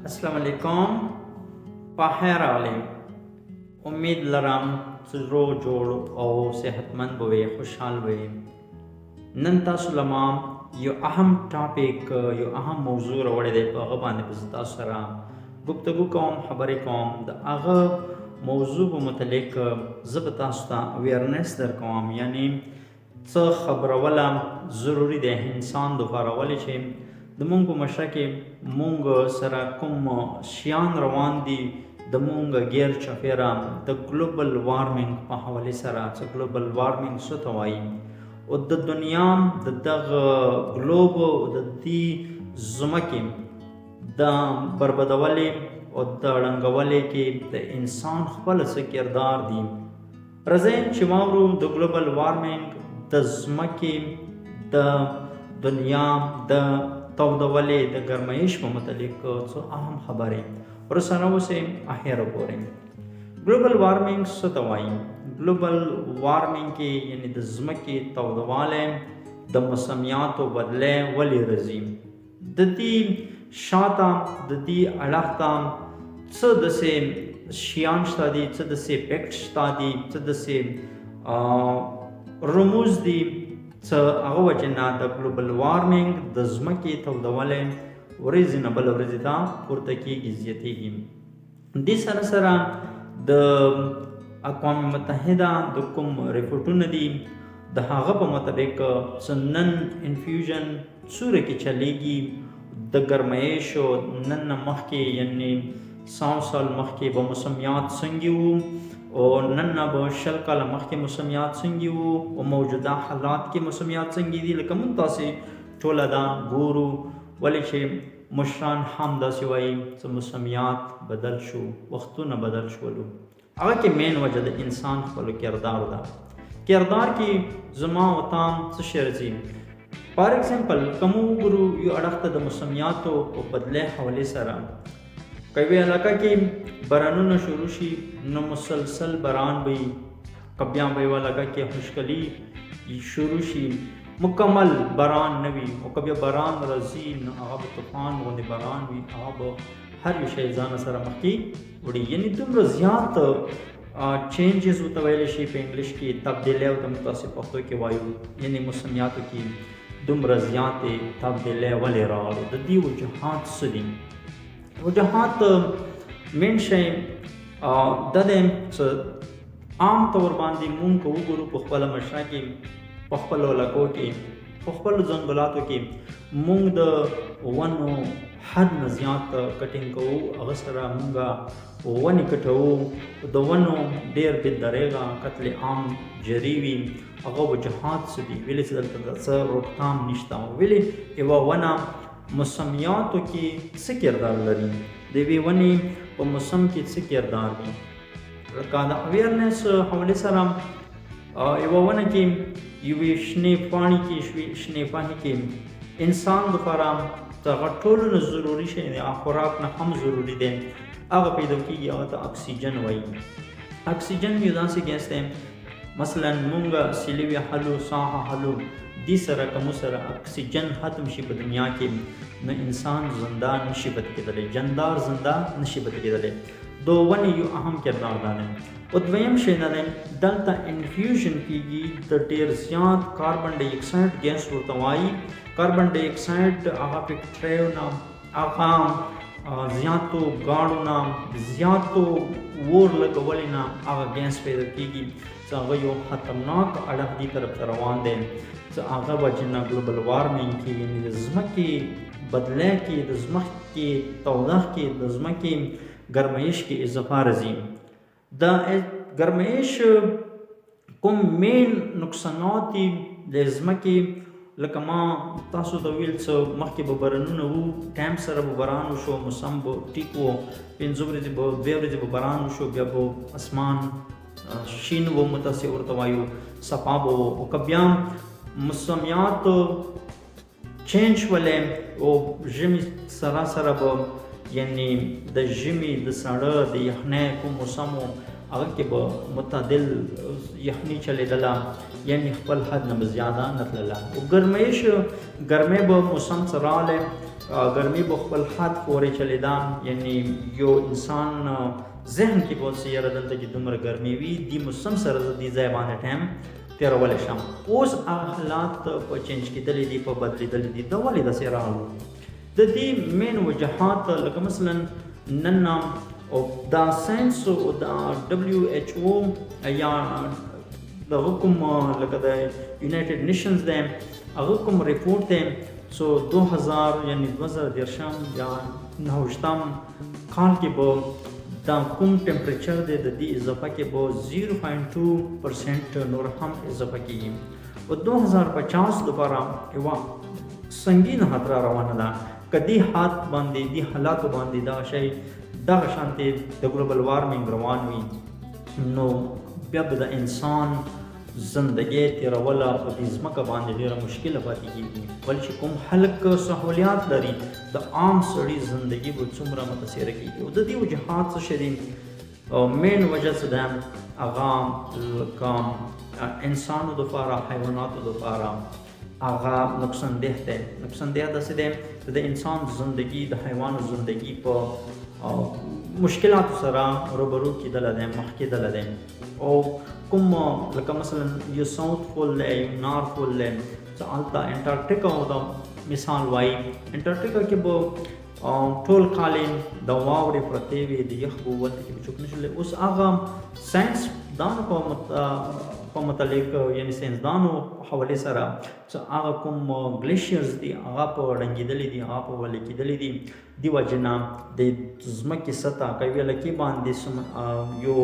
السلام علیکم په خیر راغلی. امید لرم چې روغ جوړ او صحتمند به وئ، خوشحال به وئ. نن تاسو له ما یو اهم ټاپک، یو اهم موضوع راوړی دی. په هغه باندې به زه تاسو سره گفتگو کوم، خبرې کوم. د هغه موضوع په متعلق زه به تاسو ته اویرنس درکوم، یعنی څه خبروله ضروري دی انسان دپاره. ولې چې د مونږ په مشره کې مونږ سره کوم شیان روان دي، د مونږ غیر چاپیره د ګلوبل وارمنګ په حوالې سره. چې ګلوبل وارمنګ څه ته وایي، او د دنیا د دغه ګلوب او د دې ځمکې د بربدولې او د ړنګولې کې د انسان خپل څه کردار دي. راځئ چې واورو د ګلوبل وارمنګ، د ځمکې، د دنیا د تودولې، د ګرمایش په متعلق څو اهم خبرې ورسره اوسئ، اخره پورې. ګلوبل وارمنګ څه ته وایي؟ ګلوبل وارمنګ کې یعنی د ځمکې تودوالی، د موسمیاتو بدلی ولې راځي، د دې شاته د دې اړخ ته څه داسې شیان شته دي، څه داسې افیکټ شته دي، څه داسې رموز دي څه هغه وجې نه د ګلوبل وارمنګ د ځمکې تودوالی ورځې نه بله ورځې ته پورته کېږي، زیاتېږي. دې سره سره د اقوام متحده د کوم رپورټونه دي د هغه په مطابق څه نن انفیوژن سوره کې چلیږي د ګرمایشو نن نه مخکې، یعنی 100 سال مخکې به موسمیات څنګه وو، او نن نه به 20 کاله مخکې موسمیات څنګه وو، او موجوده حالات کې موسمیات څنګه دي. لکه موږ تاسې ټوله دا ګورو، ولې چې مشران هم داسې وایي چې موسمیات بدل شو، وختونه بدل شولو. هغه کې مین وجه د انسان خپلو کردار ده. کردار کې زما او تا څه شی راځي؟ فار ایگزامپل که موږ وګورو یو اړخ ته د موسمیاتو په بدلی حوالې سره، که یوې علاقه کې بارانونه شروع شي نو مسلسل باران به وي، که بیا به یوه علاقه کې خشکلي شروع شي مکمل باران نه وي، او که بیا باران راځي نو هغه به طوفان غوندې باران وي، هغه به هر یو شی ځان سره مخکې وړي. یعنی دومره زیات چینجز ورته ویلی شي په انګلیش کې، تبدیلی ورته موږ تاسې پښتو کې وایو. یعنی موسمیاتو کې دومره زیاتې تبدیلی ولې راغلې؟ د دې وجوهات څه دي؟ وجوهات مین شی دا دی چې عام طور باندې مونږ که وګورو په خپله مشره کې، په خپلو علاقو کې، په خپلو ځنګلاتو کې مونږ د ونو حد نه زیات کټینګ کوو. هغه سره مونږ ونې کټوو، د ونو ډېر بې دریغه قتل عام جري وي. هغه وجوهات څه دي؟ ولې چې دلته څه روکتام نشته؟ ولې یوه ونه موسمیاتو کې څه کردار لري، د یوې ونې په موسم کې څه کردار دي؟ لکه د اویرنس حوالې سره یوه ونه کې یوې شنې پاڼې کې، شنې پاڼې کې انسان دپاره د هغه ټولو نه ضروري شی دی، خوراک نه هم ضروري دی، هغه پیدا کېږي، هغه ته اکسیجن وایي. اکسیجن یو داسې ګیس دی، مثلا مونږ سیلې وهلو، ساه اخلو، دې سره که مو سره اکسیجن ختم شي په دنیا کې نو انسان زنده نشي پاتې کېدلی، جاندار زنده نشي پاتې کېدلی. د ونې یو اهم کردار دا دی. او دویم شی دا دی، دلته انفیوژن کېږي د ډېر زیات کاربن ډای اکساید ګیس ورته وایي. کاربن ډای اکساید هغه فیکټریو نه، هغه زیاتو ګاڼو نه، زیاتو اور لګولې نه هغه ګیس پیدا کېږي چې هغه یو خطرناک اړخ دې طرف ته روان دی، چې هغه وجې نه ګلوبل وارمنګ کې، یعنې د ځمکې بدلی کې، د ځمکې تودوخت کې، د ځمکې ګرمایش کې اضافه راځي. د ګرمایش کوم مین نقصانات دي د ځمکې؟ لکه ما تاسو ته ویل څه مخکې به بارانونه وو، ټایم سره به باران وشو، موسم به ټیک وو، 5 ورځې به 2 ورځې به باران وشو، بیا به اسمان شین و، متاسې ورته وایو، صفا به و. او که بیا موسمیات چینج ولې او ژمي سره سره به، یعنی د ژمي د ساړه د یخنۍ کوم موسم و هغه کې به متعدل یخني چلیدله، یعنی خپل حد نه به زیاده نه تلله. او ګرمۍ به موسم څه راغلی ګرمي به خپل حد پورې چلیدا، یعنی یو انسان ذهن کې به څه یاره دلته چې دومره ګرمي وي دې موسم سره زه دې ځای باندې ټایم تېرولی شم. اوس هغه حالات په چینج کېدلی دي، په بدلېدلی دي. دا ولې داسې راغلو؟ د دې مین وجهات لکه مثلا نن او دا ساينس او دا WHO یا دغه کوم لکه د یونایټډ نیشنز دی هغه کوم ریپورټ دی سو 2000 یعنی 2013 یا 19 کال کې به دا کوم ټمپریچر دی د دې اضافه کې به 0.2% نور هم اضافه کېږي. او 2050 لپاره یوه سنګینه خطره روانه ده. که دې حد باندې دې حالاتو باندې دا شی دغه شانتې د ګلوبل وارمنګ روان وي نو بیا به د انسان زندګي تېروله په دې ځمکه باندې ډېره مشکله پاتې کېږي. ولې چې کوم خلک سهولیات لري د عام سړي زندګي به څومره متاثره کېږي. او د دې وجهات څه شی دي او مین وجه څه ده هغه لکه انسانو دپاره حیواناتو دپاره هغه نقصان ده دی. نقصان ده داسې دی د انسان زندگی د حیوانو زندگی په مشکلاتو سره روبرو کېدلی دی، مخ کېدلی دی. او کوم لکه مثلا یو ساوث پول دی، یو نارث پول دی، څه هلته انټارکټیکا دا مثال وایي. انټارکټیکا کې به ټول کال د واورې پرتې وي، د یخ به وهلته کې به څوک نه شي. اوس هغه ساینس دانو په متعلق یعنی ساینسدانو حوالې سره چې هغه کوم ګلیشیرز دي هغه په ړنګېدلي دي، هغه په ویلې کېدلي دي. دې وجې نه د ځمکې سطح که ویله کې باندې یو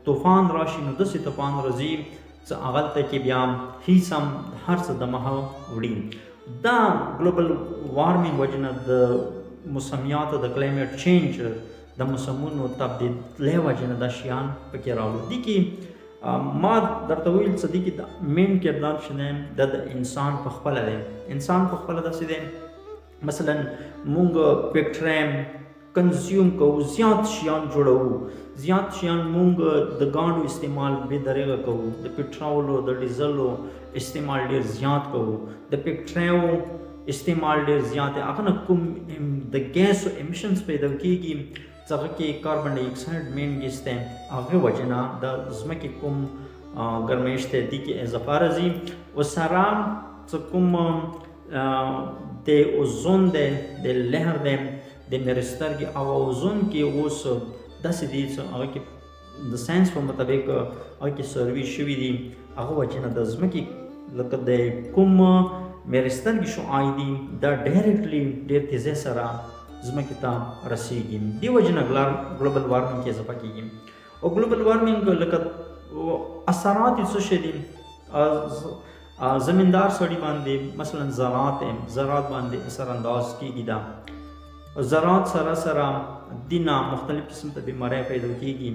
طوفان راشي نو داسې طوفان راځي چې هغلته کې بیا هیڅ هم هر څه د مخه وړي. دا ګلوبل وارمنګ وجې نه د موسمیاتو د کلایمیټ چینج د موسمونو تبدیلۍ وجې نه دا شیان پکې راوړو. دې کې ما درته ویل څه دي کې د مین کردار چې دی د انسان په خپله دی. انسان په خپله داسې دی مثلا مونږ پیکټریم کنزیوم کوو، زیات شیان جوړوو، زیات شیان مونږ د ګاڼو استعمال بې دریغه کوو، د پټرولو د ډیزلو استعمال ډېر زیات کوو، د پیکټریو استعمال ډېر زیات دی. هغه نه کوم د ګیسو امیشنز پیدا کېږي څغه کې کاربن ډای اکساید مین ګیس دی، هغې وجې نه د ځمکې کوم ګرمایش دی دې کې اضافه راځي. او سره څه کوم د اوزون دی، د لهر دی، د میرسترګې او اوزون کې اوس داسې دي چې هغه کې د ساینس په مطابق هغه کې سروي شوي دي. هغه وجې نه د ځمکې لکه د کوم میرسترګې شعاع دي دا ډایرکټلي ډېر تیزۍ سره ځمکې ته رسیږي. دې وجې نه ګلوبل وارمنګ کې اضافه کېږي. او ګلوبل وارمنګ لکه اثرات یې څه شی دي زمیندار سړي باندې مثلا زراعت باندې اثر انداز کېږي. دا زراعت سره سره دینه مختلف قسم ته بیماری پیدا کېږي،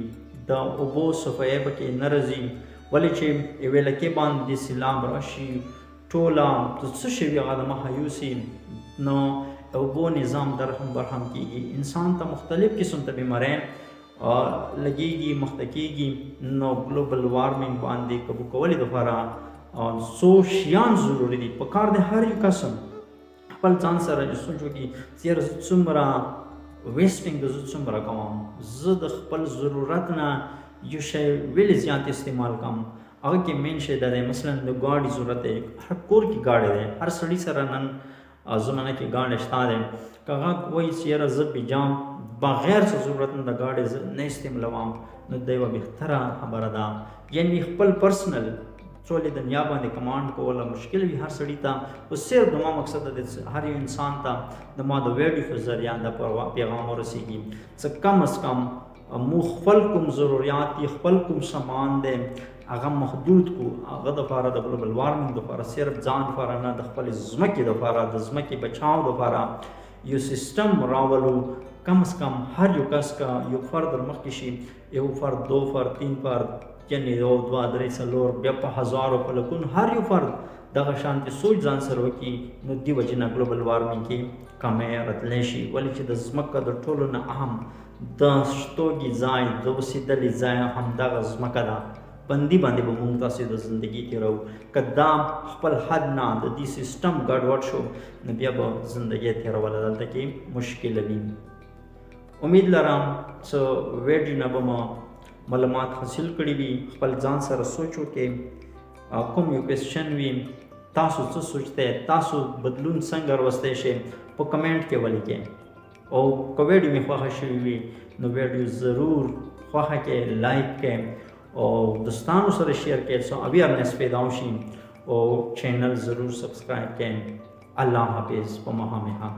د اوبو صفایي پکې نه راځي. ولې چې یوې لکې باندې سیلاب راشي ټوله څه شی وي هغه د مخه یوسي نو اوبو نظام درهم برهم کېږي، انسان ته مختلف قسم ته بیماری لګېږي، مخته کېږي. نو ګلوبل وارمنګ باندې قابو کولو دپاره څو شیان ضروري دي. په کار د هر یو قسم خپل ځان سره سوچ وکړي چې یاره زه څومره ویسټینګ زه څومره کوم، زه د خپل ضرورت نه یو شی ولې زیات استعمال کوم. هغه کې مین شی دا دی مثلا د ګاډي ضرورت دی، هر کور کې ګاډی دی، هر سړي سره نن زمانه کې ګاډی شته دی. که هغه وایي چې یاره زه بجام بغیر څه ضرورت نه د ګاډی نه استعمالوم نو دا یوه بهتره خبره ده. یعنې خپل پرسنل ټولې دنیا باندې کمانډ کوله مشکل وي هر سړي ته. خو صرف د ما مقصد دی هر یو انسان ته د ما د ویډیو په ذریعه دا پیغام ورسیږي چې کم از کم مو خپل کوم ضروریات دي، خپل کوم سامان دی هغه محدود کو. هغه دپاره د ګلوبل وارمنګ دپاره صرف ځان دپاره نه د خپلې ځمکې دپاره د ځمکې بچاو دپاره یو سیسټم راولو. کم از کم هر یو کس که یو فرد مخکې شي، یو فرد، دو فرد، تین فرد، یعنی یو، دوه، درې، څلور، بیا په هزارو په لکونو هر یو فرد دغه شانتې سوچ ځان سره وکړي نو دې وجې نه ګلوبل وارمنګ کې کمی راتلی شي. ولې چې د ځمکه د ټولو نه اهم د شتوګي ځای، د اوسېدلي ځای همدغه ځمکه ده. بندي باندې به مونږ تاسې د زندګي تېرو که دا خپل حد نه د دې سیسټم ګډوډ شو نو بیا به زندګي تېروله دلته کې مشکله وي. امید لرم چې ویډیو نه به مو معلومات حاصل کړي وي. خپل ځان سره سوچ وکړئ کوم یو کوېسچن وي تاسو څه سوچته تاسو بدلون څنګه راوستی شئ په کمنټ کې ولیکئ او که ویډیو مې خوښه شوې وي نو ویډیو ضرور خوښه کړئ لایک کړئ او دوستانو سره شیر کړئ څو اویرنس پیدا وشي او چینل ضرور سبسکرایب کړئ. الله حافظ په مها